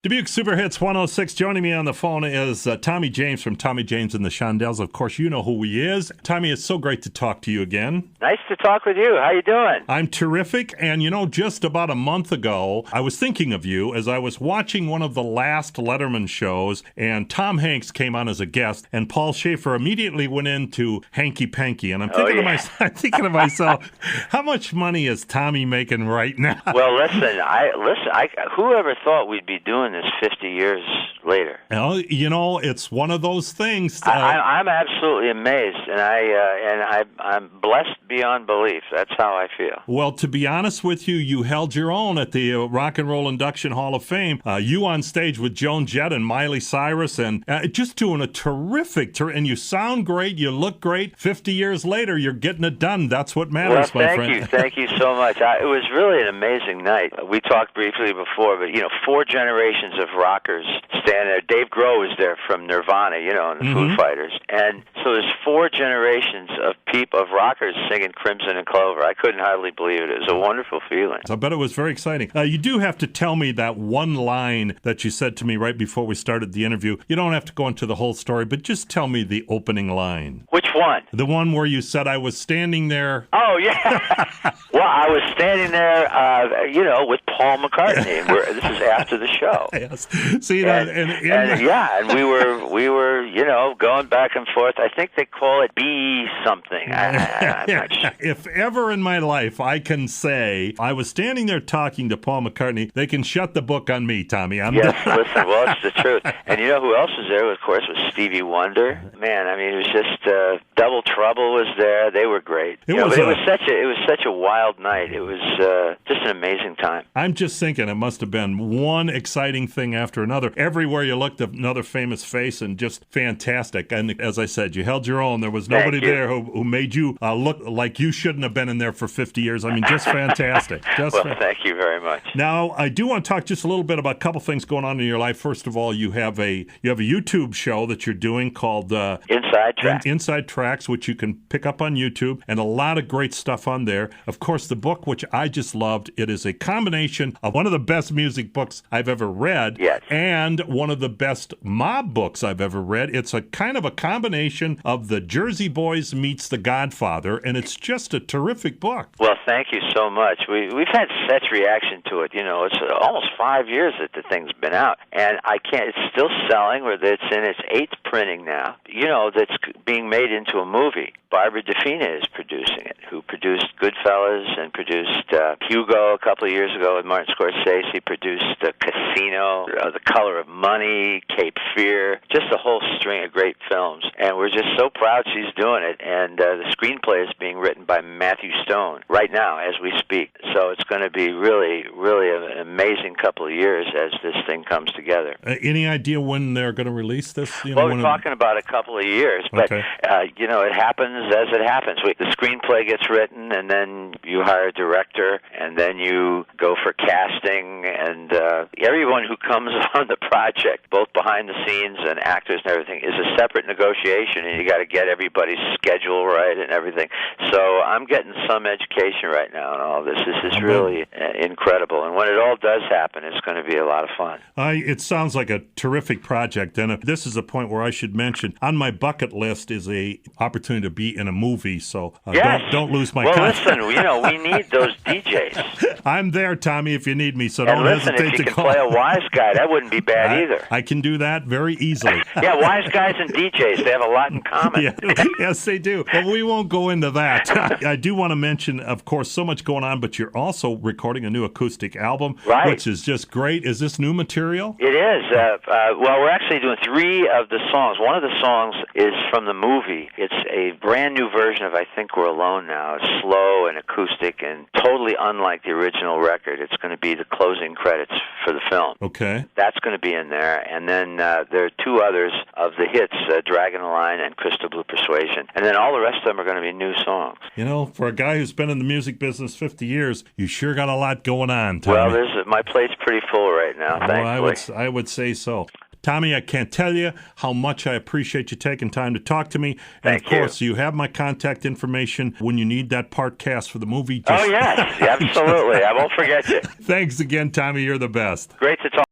Dubuque Super Hits 106. Joining me on the phone is Tommy James from Tommy James and the Shondells. Of course, you know who he is. Tommy, it's so great to talk to you again. Nice to talk with you. How you doing? I'm terrific. And, just about a month ago, I was thinking of you as I was watching one of the last Letterman shows, and Tom Hanks came on as a guest, and Paul Schaefer immediately went into Hanky Panky. And I'm thinking to myself, how much money is Tommy making right now? Well, listen. Whoever thought we'd be doing this 50 years later? Well, it's one of those things. I'm absolutely amazed, and I'm blessed beyond belief. That's how I feel. Well, to be honest with you, you held your own at the Rock and Roll Induction Hall of Fame. You on stage with Joan Jett and Miley Cyrus, and just doing a terrific, and you sound great, you look great. 50 years later, you're getting it done. That's what matters, my friend. Thank you so much. It was really an amazing night. We talked briefly before, but 4 generations of rockers stand there. Dave Grohl was there from Nirvana, and the Foo Fighters, and so there's 4 generations of rockers singing Crimson and Clover. I couldn't hardly believe it. It was a wonderful feeling. I bet it was very exciting. You do have to tell me that one line that you said to me right before we started the interview. You don't have to go into the whole story, but just tell me the opening line. Which one? The one where you said, I was standing there. Oh, yeah. Well, I was standing there, with Paul McCartney. This is after the show. Yes. See that? And we were, going back and forth. I think they call it B something. I'm not sure. If ever in my life I can say I was standing there talking to Paul McCartney, they can shut the book on me, Tommy. Listen, well, it's the truth. And you know who else was there? Of course, was Stevie Wonder. Man, it was just Double Trouble was there. They were great. It was such a wild night. It was just an amazing time. I'm just thinking it must have been one exciting thing after another. Everywhere you looked, another famous face, and just fantastic. And as I said, you held your own. There was nobody there who made you look like you shouldn't have been in there for 50 years. Just fantastic. Thank you very much. Now, I do want to talk just a little bit about a couple things going on in your life. First of all, you have a YouTube show that you're doing called Inside Tracks, which you can pick up on YouTube, and a lot of great stuff on there. Of course, the book, which I just loved, it is a combination of one of the best music books I've ever read, yes, and one of the best mob books I've ever read. It's a kind of a combination of the Jersey Boys meets The Godfather, and it's just a terrific book. Well, thank you so much. We've had such reaction to it. It's almost 5 years that the thing's been out, and it's still selling, or it's in its 8th printing now. That's being made into a movie. Barbara DeFina is producing it, who produced Goodfellas and produced Hugo a couple of years ago with Martin Scorsese, produced Casino, The Color of Money, Cape Fear, just a whole string of great films. And we're just so proud she's doing it. And the screenplay is being written by Matthew Stone right now as we speak. So it's going to be really, really an amazing couple of years as this thing comes together. Any idea when they're going to release this? We're talking about a couple of years, but okay. It happens as it happens. The screenplay gets written, and then you hire a director, and then you go for casting, and everyone who comes on the project, both behind the scenes and actors and everything, is a separate negotiation, and you got to get everybody's schedule right and everything. So I'm getting some education right now on all this. This is really incredible, and when it all does happen, it's going to be a lot of fun. It sounds like a terrific project, and this is a point where I should mention, on my bucket list is a opportunity to be in a movie, so don't lose my contact. Listen, we need those DJs. I'm there, Tommy, if you need me, so don't hesitate to call. If you can play a wise guy, that wouldn't be bad either. I can do that very easily. Yeah, wise guys and DJs, they have a lot in common. Yes, they do. But we won't go into that. I do want to mention, of course, so much going on, but you're also recording a new acoustic album, which is just great. Is this new material? It is. We're actually doing 3 of the songs. One of the songs is from the movie. It's a brand new version of I Think We're Alone Now. It's slow and acoustic and totally unlike the original record. It's going to be the closing credits for the film. Okay. That's going to be in there. And then there are 2 others of the hits, Dragon the Line and Crystal Blue Persuasion. And then all the rest of them are going to be new songs. For a guy who's been in the music business 50 years, you sure got a lot going on, Tommy. Well, my plate's pretty full right now, thankfully. I would say so. Tommy, I can't tell you how much I appreciate you taking time to talk to me. And of course, you have my contact information when you need that part cast for the movie. Yes, absolutely. I won't forget you. Thanks again, Tommy. You're the best. Great to talk.